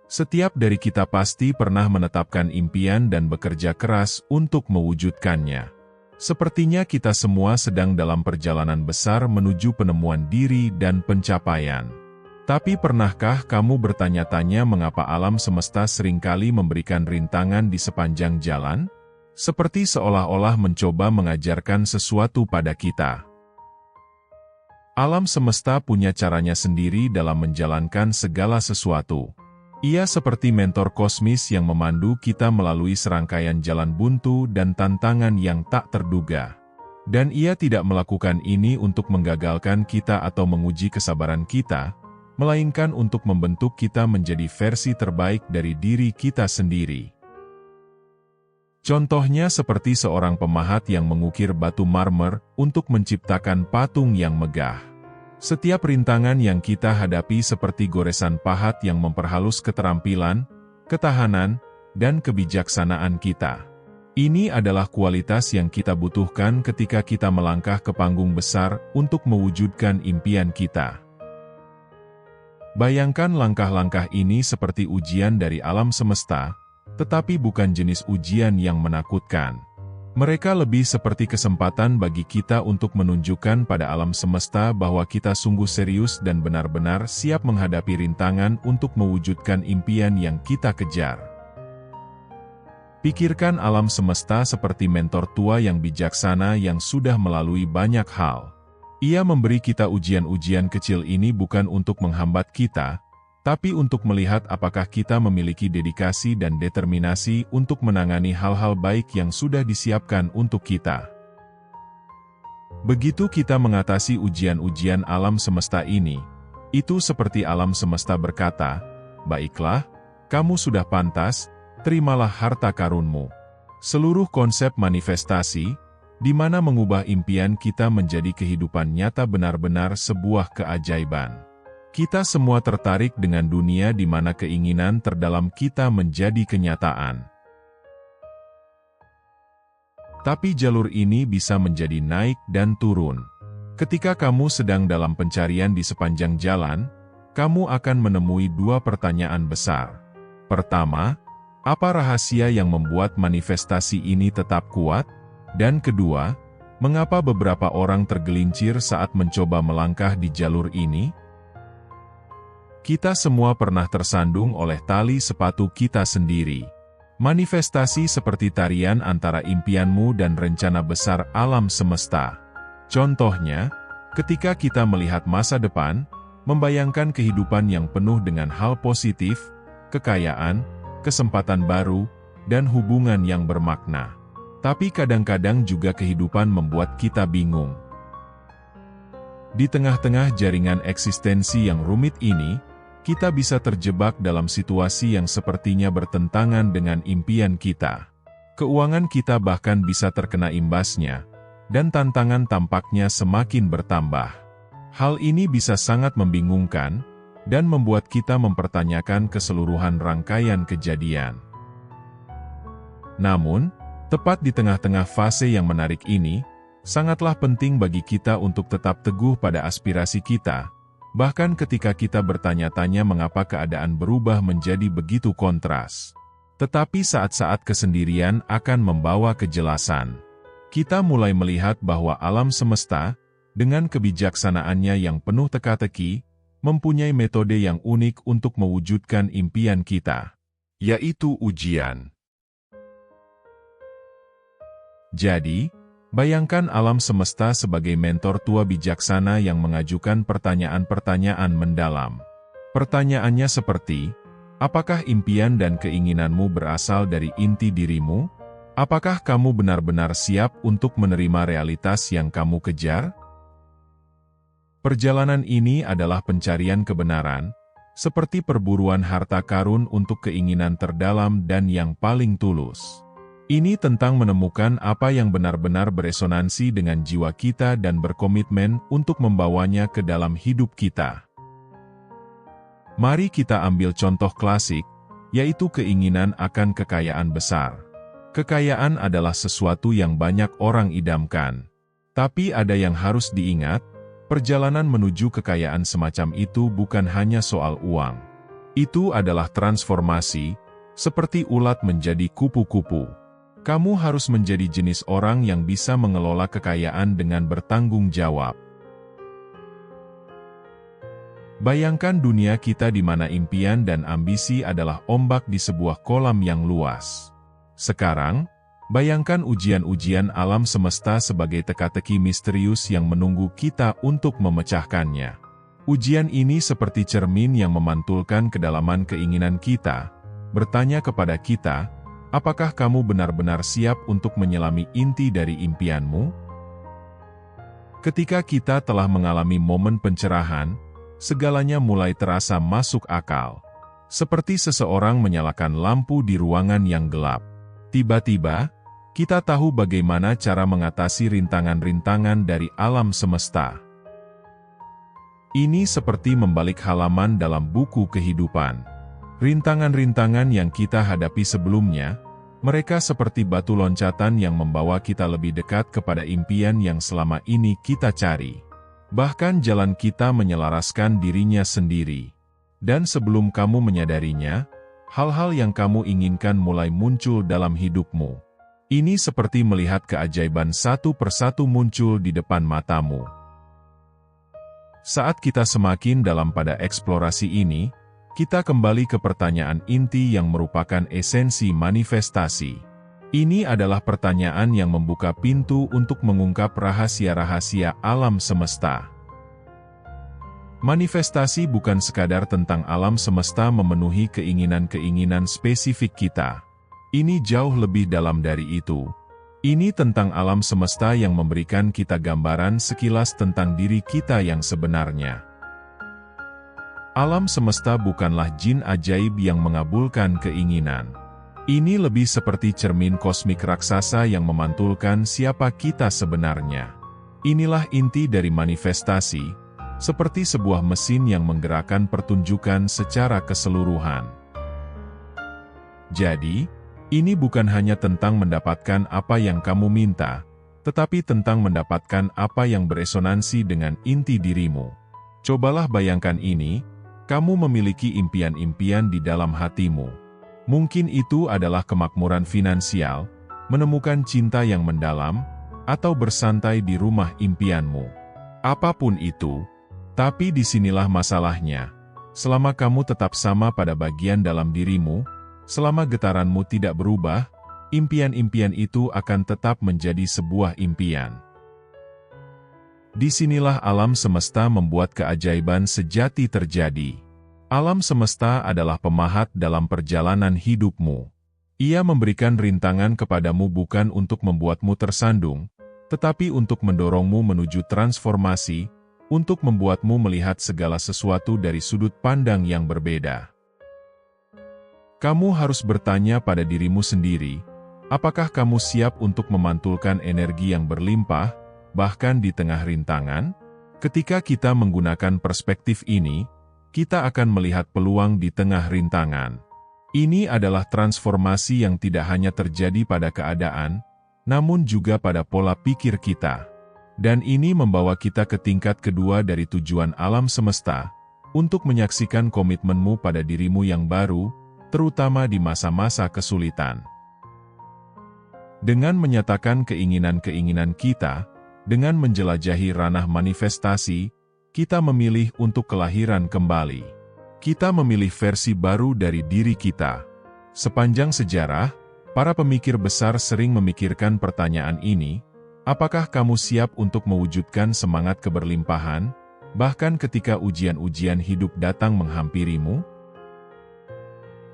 Setiap dari kita pasti pernah menetapkan impian dan bekerja keras untuk mewujudkannya. Sepertinya kita semua sedang dalam perjalanan besar menuju penemuan diri dan pencapaian. Tapi pernahkah kamu bertanya-tanya mengapa alam semesta seringkali memberikan rintangan di sepanjang jalan? Seperti seolah-olah mencoba mengajarkan sesuatu pada kita. Alam semesta punya caranya sendiri dalam menjalankan segala sesuatu. Ia seperti mentor kosmis yang memandu kita melalui serangkaian jalan buntu dan tantangan yang tak terduga. Dan ia tidak melakukan ini untuk menggagalkan kita atau menguji kesabaran kita, melainkan untuk membentuk kita menjadi versi terbaik dari diri kita sendiri. Contohnya seperti seorang pemahat yang mengukir batu marmer untuk menciptakan patung yang megah. Setiap rintangan yang kita hadapi seperti goresan pahat yang memperhalus keterampilan, ketahanan, dan kebijaksanaan kita. Ini adalah kualitas yang kita butuhkan ketika kita melangkah ke panggung besar untuk mewujudkan impian kita. Bayangkan langkah-langkah ini seperti ujian dari alam semesta, tetapi bukan jenis ujian yang menakutkan. Mereka lebih seperti kesempatan bagi kita untuk menunjukkan pada alam semesta bahwa kita sungguh serius dan benar-benar siap menghadapi rintangan untuk mewujudkan impian yang kita kejar. Pikirkan alam semesta seperti mentor tua yang bijaksana yang sudah melalui banyak hal. Ia memberi kita ujian-ujian kecil ini bukan untuk menghambat kita, tapi untuk melihat apakah kita memiliki dedikasi dan determinasi untuk menangani hal-hal baik yang sudah disiapkan untuk kita. Begitu kita mengatasi ujian-ujian alam semesta ini, itu seperti alam semesta berkata, "Baiklah, kamu sudah pantas, terimalah harta karunmu." Seluruh konsep manifestasi, di mana mengubah impian kita menjadi kehidupan nyata benar-benar sebuah keajaiban. Kita semua tertarik dengan dunia di mana keinginan terdalam kita menjadi kenyataan. Tapi jalur ini bisa menjadi naik dan turun. Ketika kamu sedang dalam pencarian di sepanjang jalan, kamu akan menemui dua pertanyaan besar. Pertama, apa rahasia yang membuat manifestasi ini tetap kuat? Dan kedua, mengapa beberapa orang tergelincir saat mencoba melangkah di jalur ini? Kita semua pernah tersandung oleh tali sepatu kita sendiri. Manifestasi seperti tarian antara impianmu dan rencana besar alam semesta. Contohnya, ketika kita melihat masa depan, membayangkan kehidupan yang penuh dengan hal positif, kekayaan, kesempatan baru, dan hubungan yang bermakna. Tapi kadang-kadang juga kehidupan membuat kita bingung. Di tengah-tengah jaringan eksistensi yang rumit ini, kita bisa terjebak dalam situasi yang sepertinya bertentangan dengan impian kita. Keuangan kita bahkan bisa terkena imbasnya, dan tantangan tampaknya semakin bertambah. Hal ini bisa sangat membingungkan, dan membuat kita mempertanyakan keseluruhan rangkaian kejadian. Namun, tepat di tengah-tengah fase yang menarik ini, sangatlah penting bagi kita untuk tetap teguh pada aspirasi kita, bahkan ketika kita bertanya-tanya mengapa keadaan berubah menjadi begitu kontras. Tetapi saat-saat kesendirian akan membawa kejelasan. Kita mulai melihat bahwa alam semesta, dengan kebijaksanaannya yang penuh teka-teki, mempunyai metode yang unik untuk mewujudkan impian kita, yaitu ujian. Jadi, bayangkan alam semesta sebagai mentor tua bijaksana yang mengajukan pertanyaan-pertanyaan mendalam. Pertanyaannya seperti, apakah impian dan keinginanmu berasal dari inti dirimu? Apakah kamu benar-benar siap untuk menerima realitas yang kamu kejar? Perjalanan ini adalah pencarian kebenaran, seperti perburuan harta karun untuk keinginan terdalam dan yang paling tulus. Ini tentang menemukan apa yang benar-benar beresonansi dengan jiwa kita dan berkomitmen untuk membawanya ke dalam hidup kita. Mari kita ambil contoh klasik, yaitu keinginan akan kekayaan besar. Kekayaan adalah sesuatu yang banyak orang idamkan. Tapi ada yang harus diingat, perjalanan menuju kekayaan semacam itu bukan hanya soal uang. Itu adalah transformasi, seperti ulat menjadi kupu-kupu. Kamu harus menjadi jenis orang yang bisa mengelola kekayaan dengan bertanggung jawab. Bayangkan dunia kita di mana impian dan ambisi adalah ombak di sebuah kolam yang luas. Sekarang, bayangkan ujian-ujian alam semesta sebagai teka-teki misterius yang menunggu kita untuk memecahkannya. Ujian ini seperti cermin yang memantulkan kedalaman keinginan kita, bertanya kepada kita, apakah kamu benar-benar siap untuk menyelami inti dari impianmu? Ketika kita telah mengalami momen pencerahan, segalanya mulai terasa masuk akal. Seperti seseorang menyalakan lampu di ruangan yang gelap. Tiba-tiba, kita tahu bagaimana cara mengatasi rintangan-rintangan dari alam semesta. Ini seperti membalik halaman dalam buku kehidupan. Rintangan-rintangan yang kita hadapi sebelumnya, mereka seperti batu loncatan yang membawa kita lebih dekat kepada impian yang selama ini kita cari. Bahkan jalan kita menyelaraskan dirinya sendiri. Dan sebelum kamu menyadarinya, hal-hal yang kamu inginkan mulai muncul dalam hidupmu. Ini seperti melihat keajaiban satu persatu muncul di depan matamu. Saat kita semakin dalam pada eksplorasi ini, kita kembali ke pertanyaan inti yang merupakan esensi manifestasi. Ini adalah pertanyaan yang membuka pintu untuk mengungkap rahasia-rahasia alam semesta. Manifestasi bukan sekadar tentang alam semesta memenuhi keinginan-keinginan spesifik kita. Ini jauh lebih dalam dari itu. Ini tentang alam semesta yang memberikan kita gambaran sekilas tentang diri kita yang sebenarnya. Alam semesta bukanlah jin ajaib yang mengabulkan keinginan. Ini lebih seperti cermin kosmik raksasa yang memantulkan siapa kita sebenarnya. Inilah inti dari manifestasi, seperti sebuah mesin yang menggerakkan pertunjukan secara keseluruhan. Jadi, ini bukan hanya tentang mendapatkan apa yang kamu minta, tetapi tentang mendapatkan apa yang beresonansi dengan inti dirimu. Cobalah bayangkan ini, kamu memiliki impian-impian di dalam hatimu. Mungkin itu adalah kemakmuran finansial, menemukan cinta yang mendalam, atau bersantai di rumah impianmu. Apapun itu, tapi disinilah masalahnya. Selama kamu tetap sama pada bagian dalam dirimu, selama getaranmu tidak berubah, impian-impian itu akan tetap menjadi sebuah impian. Disinilah alam semesta membuat keajaiban sejati terjadi. Alam semesta adalah pemahat dalam perjalanan hidupmu. Ia memberikan rintangan kepadamu bukan untuk membuatmu tersandung, tetapi untuk mendorongmu menuju transformasi, untuk membuatmu melihat segala sesuatu dari sudut pandang yang berbeda. Kamu harus bertanya pada dirimu sendiri, apakah kamu siap untuk memantulkan energi yang berlimpah, bahkan di tengah rintangan? Ketika kita menggunakan perspektif ini, kita akan melihat peluang di tengah rintangan. Ini adalah transformasi yang tidak hanya terjadi pada keadaan, namun juga pada pola pikir kita. Dan ini membawa kita ke tingkat kedua dari tujuan alam semesta, untuk menyaksikan komitmenmu pada dirimu yang baru, terutama di masa-masa kesulitan. Dengan menyatakan keinginan-keinginan kita, dengan menjelajahi ranah manifestasi, kita memilih untuk kelahiran kembali. Kita memilih versi baru dari diri kita. Sepanjang sejarah, para pemikir besar sering memikirkan pertanyaan ini, apakah kamu siap untuk mewujudkan semangat keberlimpahan, bahkan ketika ujian-ujian hidup datang menghampirimu?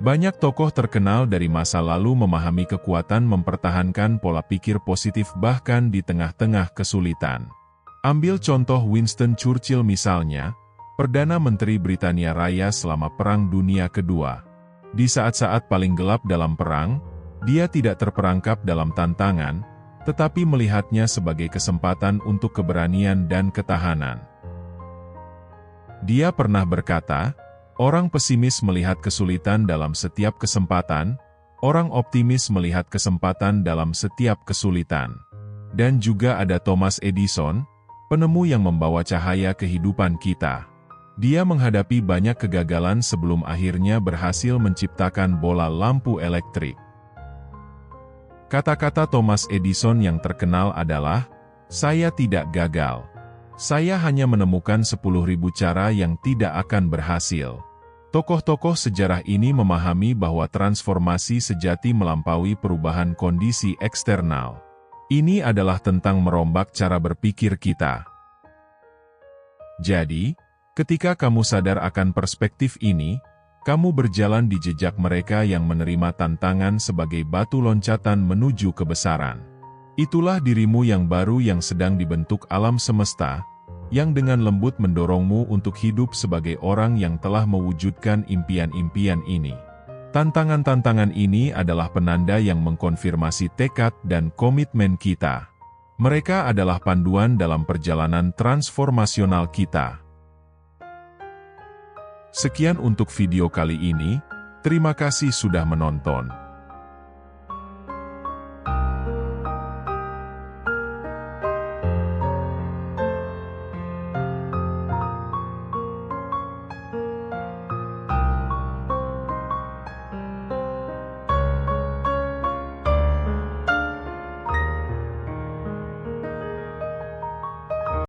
Banyak tokoh terkenal dari masa lalu memahami kekuatan mempertahankan pola pikir positif bahkan di tengah-tengah kesulitan. Ambil contoh Winston Churchill misalnya, Perdana Menteri Britania Raya selama Perang Dunia Kedua. Di saat-saat paling gelap dalam perang, dia tidak terperangkap dalam tantangan, tetapi melihatnya sebagai kesempatan untuk keberanian dan ketahanan. Dia pernah berkata, orang pesimis melihat kesulitan dalam setiap kesempatan, orang optimis melihat kesempatan dalam setiap kesulitan. Dan juga ada Thomas Edison, penemu yang membawa cahaya kehidupan kita. Dia menghadapi banyak kegagalan sebelum akhirnya berhasil menciptakan bola lampu elektrik. Kata-kata Thomas Edison yang terkenal adalah, "Saya tidak gagal. Saya hanya menemukan 10.000 cara yang tidak akan berhasil." Tokoh-tokoh sejarah ini memahami bahwa transformasi sejati melampaui perubahan kondisi eksternal. Ini adalah tentang merombak cara berpikir kita. Jadi, ketika kamu sadar akan perspektif ini, kamu berjalan di jejak mereka yang menerima tantangan sebagai batu loncatan menuju kebesaran. Itulah dirimu yang baru yang sedang dibentuk alam semesta, yang dengan lembut mendorongmu untuk hidup sebagai orang yang telah mewujudkan impian-impian ini. Tantangan-tantangan ini adalah penanda yang mengkonfirmasi tekad dan komitmen kita. Mereka adalah panduan dalam perjalanan transformasional kita. Sekian untuk video kali ini, terima kasih sudah menonton.